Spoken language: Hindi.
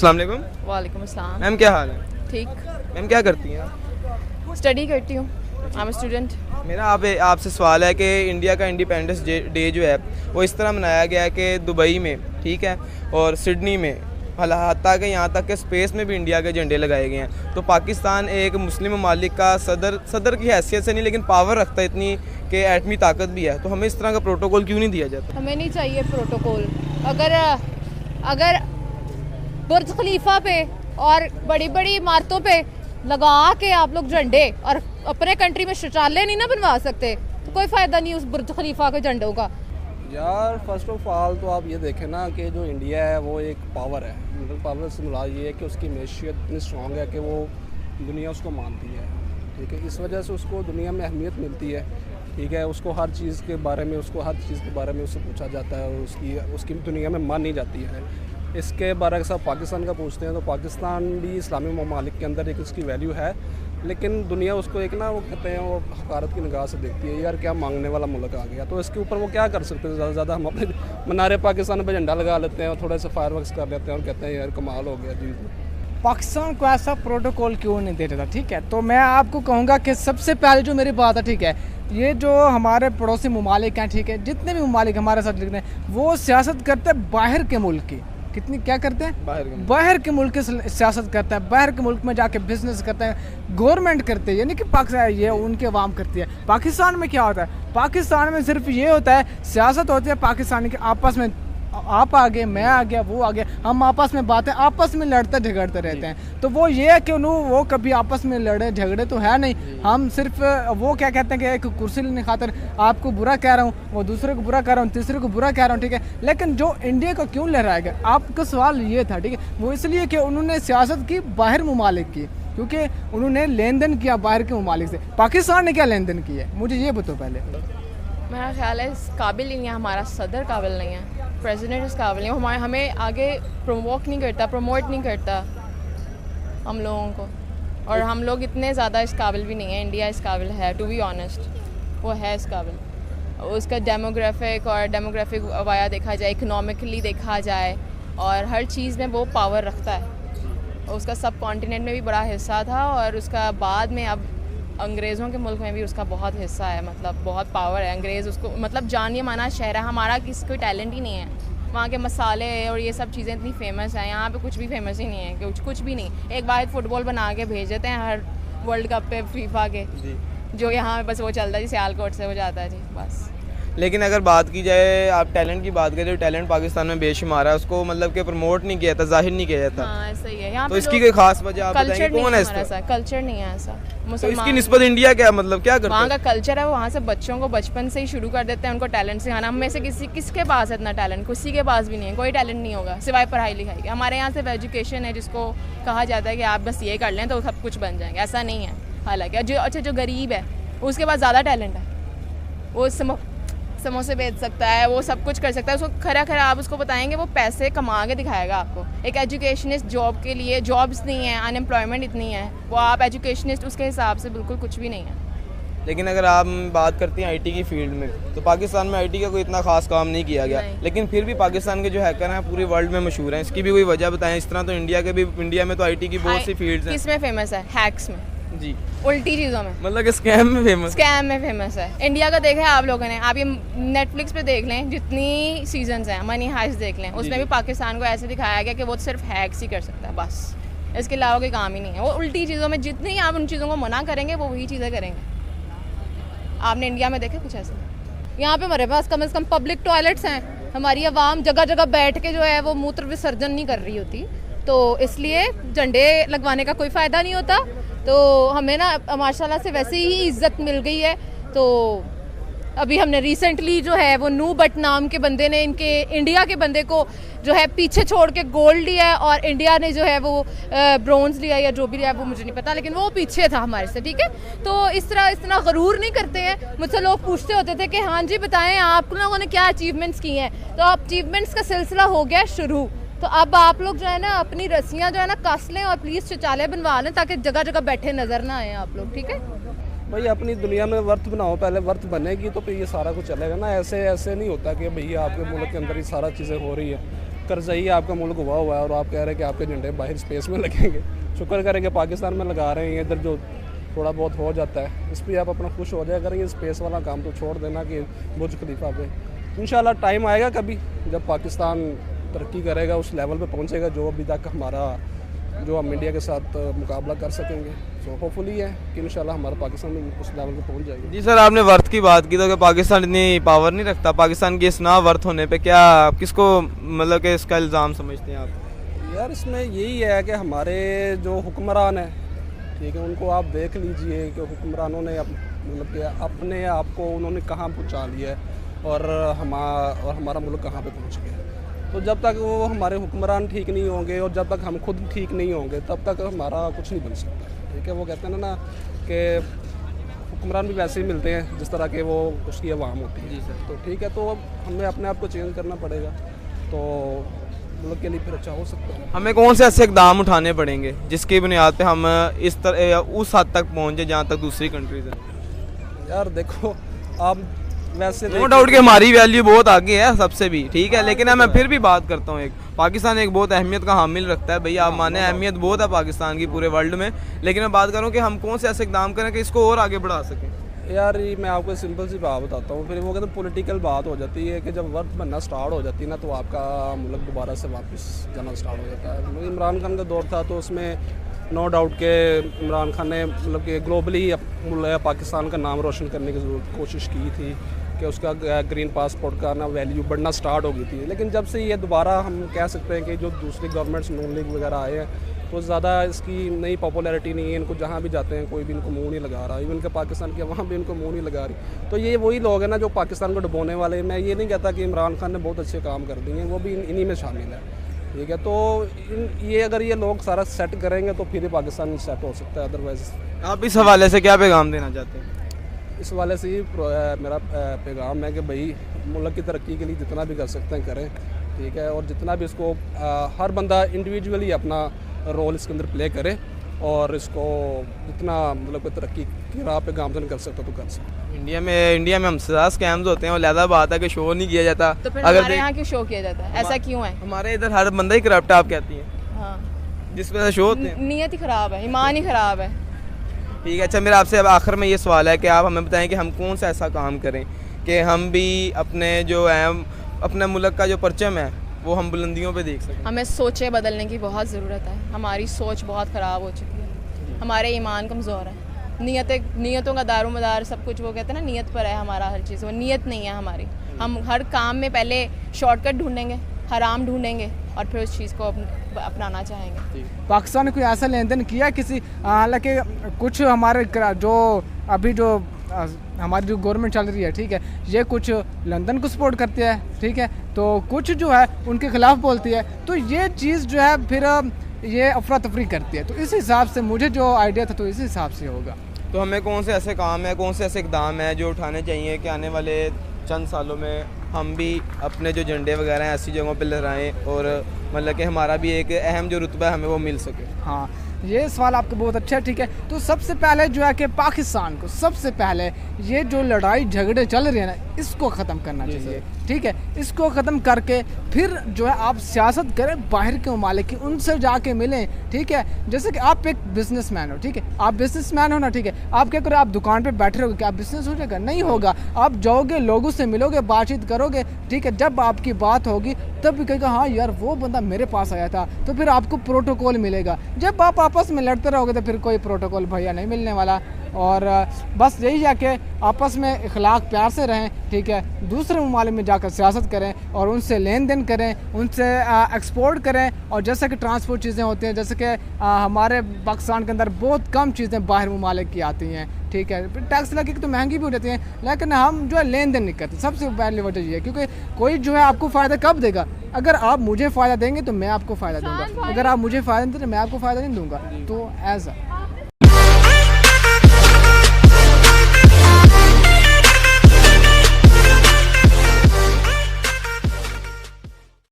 अस्सलाम वालेकुम। वालेकुम अस्सलाम। मैम क्या हाल है? ठीक, मैम क्या करती हैं आप? स्टडी करती हूँ, आई एम स्टूडेंट। मेरा आपसे सवाल है कि इंडिया का इंडिपेंडेंस डे जो है वो इस तरह मनाया गया है कि दुबई में, ठीक है, और सिडनी में, हत्ता कि यहाँ तक कि स्पेस में भी इंडिया के झंडे लगाए गए हैं। तो पाकिस्तान एक मुस्लिम ममालिक का सदर की हैसियत से नहीं, लेकिन पावर रखता है इतनी कि एटमी ताकत भी है। तो हमें इस तरह का प्रोटोकॉल क्यों नहीं दिया जाता? हमें नहीं चाहिए प्रोटोकॉल। अगर बुर्ज खलीफा पे और बड़ी बड़ी इमारतों पे लगा के आप लोग झंडे और अपने कंट्री में शौचालय नहीं ना बनवा सकते तो कोई फ़ायदा नहीं उस बुर्ज खलीफा के झंडों का। यार फर्स्ट ऑफ ऑल तो आप ये देखें ना कि जो इंडिया है वो एक पावर है। मतलब पावर से मुराद ये है कि उसकी मैशियत इतनी स्ट्रॉन्ग है कि वो दुनिया उसको मानती है, ठीक है। इस वजह से उसको दुनिया में अहमियत मिलती है, ठीक है। उसको हर चीज़ के बारे में उससे पूछा जाता है और उसकी दुनिया में मानी जाती है। इसके बारे में सब पाकिस्तान का पूछते हैं तो पाकिस्तान भी इस्लामी ममालिक के अंदर एक उसकी वैल्यू है, लेकिन दुनिया उसको एक ना वो कहते हैं वो हकारत की निगाह से देखती है, यार क्या मांगने वाला मुल्क आ गया। तो इसके ऊपर वो क्या कर सकते हैं? ज़्यादा से ज़्यादा हम अपने मनारे पाकिस्तान पर झंडा लगा लेते हैं और थोड़े से फायरवर्क्स कर लेते हैं और कहते हैं यार कमाल हो गया जी। पाकिस्तान को ऐसा प्रोटोकॉल क्यों नहीं दे रहा? ठीक है, तो मैं आपको कहूँगा कि सबसे पहले जो मेरी बात है, ठीक है, ये जो हमारे पड़ोसी ममालिक हैं, ठीक है, जितने भी ममालिक हमारे साथ लिखते हैं वो सियासत करते हैं बाहर के मुल्क की। कितनी क्या करते हैं? बाहर के मुल्क की सियासत करता है, बाहर के मुल्क में जाके बिजनेस करते हैं, गवर्नमेंट करते हैं, यानी कि पाकिस्तान ये उनके अवाम करती है। पाकिस्तान में क्या होता है? पाकिस्तान में सिर्फ ये होता है, सियासत होती है पाकिस्तान के आपस में, आप आ गए, मैं आ गया, वो आ गया, हम आपस में बातें आपस में लड़ते झगड़ते रहते हैं। तो वो ये है कि वो कभी आपस में लड़े झगड़े तो है नहीं। हम सिर्फ वो क्या कहते हैं कि एक कुर्सी लेने खातिर आपको बुरा कह रहा हूँ, वो दूसरे को बुरा कह रहा हूँ, तीसरे को बुरा कह रहा हूँ, ठीक है। लेकिन जो इंडिया को क्यों लहराएगा, आपका सवाल ये था, ठीक है, वो इसलिए कि उन्होंने सियासत की बाहर ममालिक की, क्योंकि उन्होंने लेन देन किया बाहर के ममालिक से। पाकिस्तान ने क्या लेन देन किया है, मुझे ये बताओ पहले। मेरा ख्याल है इस काबिल ही नहीं है, हमारा सदर काबिल नहीं है, प्रेसिडेंट इस काबिल नहीं है, हमें आगे प्रमोट नहीं करता हम लोगों को। और हम लोग इतने ज़्यादा इस काबिल भी नहीं है। इंडिया इस काबिल है, टू बी ऑनेस्ट, वो है इस काबिल। उसका डेमोग्राफिक वाया देखा जाए, इकनॉमिकली देखा जाए, और हर चीज़ में वो पावर रखता है। उसका सब कॉन्टिनेंट में भी बड़ा हिस्सा था और उसका बाद में अब अंग्रेज़ों के मुल्क में भी उसका बहुत हिस्सा है, मतलब बहुत पावर है। अंग्रेज़ उसको मतलब जानिए माना शहर है, हमारा किसी कोई टैलेंट ही नहीं है। वहाँ के मसाले और ये सब चीज़ें इतनी फेमस हैं, यहाँ पे कुछ भी फेमस ही नहीं है, कुछ भी नहीं। एक वाहिद फुटबॉल बना के भेज देते हैं हर वर्ल्ड कप पे फीफा के, जो यहाँ बस वो चलता है जी, सियालकोट से हो जाता है जी बस। लेकिन अगर बात की जाए, आप टैलेंट की बात करें, टैलेंट पाकिस्तान में बेशुमार है, उसको मतलब कि प्रमोट नहीं किया जाता, जाहिर नहीं किया जाता। हाँ, ऐसा ही है यहाँ तो पे। इसकी कोई खास वजह आप बताएंगे, कौन है ऐसा कल्चर नहीं है ऐसा। तो इसकी निस्बत इंडिया क्या मतलब क्या करता है? वहाँ का कल्चर है, वहाँ से बच्चों को बचपन से ही शुरू कर देते हैं उनको टैलेंट सिखाना। हम में से किसके पास है इतना टैलेंट? किसी के पास भी नहीं है, कोई टैलेंट नहीं होगा सिवाय पढ़ाई लिखाई के। हमारे यहाँ सिर्फ एजुकेशन है, जिसको कहा जाता है कि आप बस ये कर लें तो सब कुछ बन जाएंगे, ऐसा नहीं है। हालांकि जो गरीब है उसके पास ज़्यादा टैलेंट है, वो समोसे बेच सकता है, वो सब कुछ कर सकता है। उसको खरा आप उसको बताएंगे, वो पैसे कमा के दिखाएगा आपको। एक एजुकेशनिस्ट जॉब के लिए जॉब्स नहीं है, अनएम्प्लॉयमेंट इतनी है, वो आप एजुकेशनिस्ट उसके हिसाब से बिल्कुल कुछ भी नहीं है। लेकिन अगर आप बात करती हैं आईटी की फील्ड में, तो पाकिस्तान में आईटी का कोई इतना खास काम नहीं किया गया, लेकिन फिर भी पाकिस्तान के जो हैकर हैं पूरी वर्ल्ड में मशहूर हैं। इसकी भी कोई वजह बताएं? इस तरह तो इंडिया में तो आईटी की बहुत सी फील्ड्स हैं। किसमें फेमस है? हैक्स में जी, उल्टी चीज़ों में, मतलब कि स्कैम में फेमस है। इंडिया का देखा है आप लोगों ने, आप ये नेटफ्लिक्स पे देख लें, जितनी सीजन्स हैं, मनी हाइस्ट देख लें, उसमें भी पाकिस्तान को ऐसे दिखाया गया कि वो सिर्फ हैक्स ही कर सकता है, बस इसके अलावा कोई काम ही नहीं है। वो उल्टी चीज़ों में, जितनी आप उन चीज़ों को मना करेंगे वो वही चीज़ें करेंगे। आपने इंडिया में देखा कुछ ऐसा? यहाँ पे हमारे पास कम से कम पब्लिक टॉयलेट्स हैं, हमारी आवाम जगह जगह बैठ के जो है वो मूत्र विसर्जन नहीं कर रही होती, तो इसलिए झंडे लगवाने का कोई फ़ायदा नहीं होता। तो हमें ना माशाल्लाह से वैसे ही इज़्ज़त मिल गई है। तो अभी हमने रिसेंटली जो है वो नू बट नाम के बंदे ने इनके इंडिया के बंदे को जो है पीछे छोड़ के गोल्ड लिया है, और इंडिया ने जो है वो ब्रोंज लिया या जो भी लिया वो मुझे नहीं पता, लेकिन वो पीछे था हमारे से, ठीक है। तो इस तरह गरूर नहीं करते हैं। मुझसे लोग पूछते होते थे कि हाँ जी बताएं आप लोगों ने क्या अचीवमेंट्स की हैं, तो अचीवमेंट्स का सिलसिला हो गया शुरू। तो अब आप लोग जो है ना अपनी रस्सियाँ जो है ना कस लें और प्लीज़ शौचालय बनवा लें, ताकि जगह जगह बैठे नज़र ना आए आप लोग, ठीक है। भाई अपनी दुनिया में वर्थ बनाओ, पहले वर्थ बनेगी तो फिर ये सारा कुछ चलेगा ना। ऐसे नहीं होता कि भैया आपके मुल्क के अंदर ही सारा चीज़ें हो रही है। करजई आपका मुल्क हुआ है और आप कह रहे हैं कि आपके झंडे बाहर स्पेस में लगेंगे। शुक्र करें कि पाकिस्तान में लगा रहे हैं, इधर जो थोड़ा बहुत हो जाता है इस पर आप अपना खुश हो जाया करेंगे। स्पेस वाला काम तो छोड़ देना कि बुर्ज खलीफा पे इंशाल्लाह टाइम आएगा कभी जब पाकिस्तान तरक्की करेगा, उस लेवल पे पहुंचेगा जो अभी तक हमारा जो हम इंडिया के साथ मुकाबला कर सकेंगे। सो होपफुली है कि इंशाल्लाह हमारा पाकिस्तान में उस लेवल पे पहुंच जाएगा। जी सर, आपने वर्थ की बात की तो कि पाकिस्तान इतनी पावर नहीं रखता। पाकिस्तान की इस ना वर्थ होने पे क्या किसको मतलब कि इसका इल्ज़ाम समझते हैं आप? यार इसमें यही है कि हमारे जो हुक्मरान हैं, ठीक है, उनको आप देख लीजिए कि हुक्मरानों ने मतलब कि अपने आप को उन्होंने कहाँ पहुँचा लिया है और हमारा मुल्क कहाँ पे पहुँच गया। तो जब तक वो हमारे हुक्मरान ठीक नहीं होंगे और जब तक हम खुद ठीक नहीं होंगे तब तक हमारा कुछ नहीं बन सकता। ठीक है, वो कहते हैं ना कि हुक्मरान भी वैसे ही मिलते हैं जिस तरह के वो उसकी आवाम होती है। जी सर। तो ठीक है, तो अब हमें अपने आप को चेंज करना पड़ेगा तो मुल्क के लिए फिर अच्छा हो सकता है। हमें कौन से ऐसे इकदाम उठाने पड़ेंगे जिसकी बुनियाद पे हम इस तरह उस हद तक पहुँचे जहाँ तक दूसरी कंट्रीज हैं? यार देखो, आप वैसे नो डाउट कि हमारी वैल्यू बहुत आगे है सबसे भी, ठीक है, लेकिन मैं फिर भी बात करता हूँ, एक पाकिस्तान एक बहुत अहमियत का हामिल रखता है। भैया आप माने अहमियत बहुत है पाकिस्तान की पूरे वर्ल्ड में, लेकिन मैं बात करूँ कि हम कौन से ऐसे इकदाम करें कि इसको और आगे बढ़ा सकें। यार ये मैं आपको सिंपल सी बात बताता हूँ, फिर वो कहते हैं पॉलिटिकल बात हो जाती है कि जब वर्थ बनना स्टार्ट हो जाती है ना तो आपका मुल्क दोबारा से वापस जाना स्टार्ट हो जाता है। इमरान खान का दौर था तो उसमें नो डाउट के इमरान खान ने मतलब कि ग्लोबली पाकिस्तान का नाम रोशन करने की कोशिश की थी कि उसका ग्रीन पासपोर्ट का ना वैल्यू बढ़ना स्टार्ट हो गई थी। लेकिन जब से ये दोबारा हम कह सकते हैं कि जो दूसरी गवर्नमेंट्स नून लीग वगैरह आए हैं तो ज़्यादा इसकी नई पॉपुलैरिटी नहीं है, इनको जहाँ भी जाते हैं कोई भी इनको मुंह नहीं लगा रहा, इवन के पाकिस्तान के वहाँ भी इनको मुंह नहीं लगा रही। तो ये वही लोग हैं ना जो पाकिस्तान को डुबोने वाले। मैं ये नहीं कहता कि इमरान खान ने बहुत अच्छे काम कर दिए हैं, वो भी इन्हीं में शामिल है। ठीक है, तो ये अगर ये लोग सारा सेट करेंगे तो फिर ही पाकिस्तान सेट हो सकता है, अदरवाइज। आप इस हवाले से क्या पैगाम देना चाहते हैं? इस वाले से ही मेरा पैगाम है कि भाई मुल्क की तरक्की के लिए जितना भी कर सकते हैं करें, ठीक है, और जितना भी इसको हर बंदा इंडिविजुअली अपना रोल इसके अंदर प्ले करे और इसको जितना मतलब तरक्की की राह पे गामजन कर सकता तो कर सकता। इंडिया में हमसे ज़्यादा स्कैम्स होते हैं और लहदा बात है कि शो नहीं किया जाता। तो फिर हमारे यहाँ क्यों शो किया जाता है? ऐसा क्यों है? हमारे इधर हर बंदा ही करप्ट है, आप कहती हैं। हाँ, जिस वजह से शो होते हैं। नीयत ही ख़राब है, ईमान ही ख़राब है। ठीक है, अच्छा मेरा आपसे अब आखिर में ये सवाल है कि आप हमें बताएं कि हम कौन सा ऐसा काम करें कि हम भी अपने जो है अपने मुल्क का जो परचम है वो हम बुलंदियों पे देख सकें। हमें सोचें बदलने की बहुत ज़रूरत है। हमारी सोच बहुत ख़राब हो चुकी है, हमारे ईमान कमज़ोर है। नियतों का दारोमदार सब कुछ वो कहते हैं ना, नीयत पर है हमारा हर चीज़। वो नीयत नहीं है हमारी। हम हर काम में पहले शॉर्टकट ढूंढेंगे, हराम ढूंढेंगे और फिर उस चीज़ को अपनाना चाहेंगे। पाकिस्तान ने कोई ऐसा लेन देन किया किसी, हालांकि कुछ हमारे जो अभी जो हमारी जो गवर्नमेंट चल रही है, ठीक है, ये कुछ लंदन को सपोर्ट करती है, ठीक है, तो कुछ जो है उनके खिलाफ बोलती है। तो ये चीज़ जो है फिर ये अफरा तफरी करती है। तो इस हिसाब से मुझे जो आइडिया था तो इस हिसाब से होगा। तो हमें कौन से ऐसे काम है, कौन से ऐसे इकदाम है जो उठाने चाहिए कि आने वाले चंद सालों में हम भी अपने जो झंडे वगैरह हैं ऐसी जगहों पे लहराएं और मतलब कि हमारा भी एक अहम जो रुतबा है हमें वो मिल सके। हाँ, ये सवाल आपका बहुत अच्छा है, ठीक है। तो सबसे पहले जो है कि पाकिस्तान को सबसे पहले ये जो लड़ाई झगड़े चल रहे हैं ना, इसको ख़त्म करना चाहिए, ठीक है। इसको ख़त्म करके फिर जो है आप सियासत करें बाहर के ममालिक की, उनसे जाके मिलें, ठीक है। जैसे कि आप एक बिजनेसमैन हो, ठीक है, आप बिजनेसमैन हो ना, ठीक है, आप क्या करो, आप दुकान पे बैठे रहोगे, क्या बिजनेस हो जाएगा? नहीं होगा। आप जाओगे, लोगों से मिलोगे, बातचीत करोगे, ठीक है। जब आपकी बात होगी तब भी कहेगा हाँ यार वो बंदा मेरे पास आया था, तो फिर आपको प्रोटोकॉल मिलेगा। जब आप आपस में लड़ते रहोगे तो फिर कोई प्रोटोकॉल भैया नहीं मिलने वाला। और बस यही है कि आपस में इखलाक प्यार से रहें, ठीक है। दूसरे ममालिक में जाकर सियासत करें और उनसे लेन देन करें, उनसे एक्सपोर्ट करें। और जैसे कि ट्रांसपोर्ट चीज़ें होती हैं, जैसे कि हमारे पाकिस्तान के अंदर बहुत कम चीज़ें बाहर ममालिक की आती हैं, ठीक है। टैक्स लगे तो महंगी भी हो जाती हैं, लेकिन हम जो है लेन देन नहीं करते। सबसे पहली वजह ये है क्योंकि कोई जो है आपको फ़ायदा कब देगा? अगर आप मुझे फ़ायदा देंगे तो मैं आपको फ़ायदा दूंगा, अगर आप मुझे फ़ायदा नहीं देंगे तो मैं आपको फ़ायदा नहीं दूंगा। तो ऐसा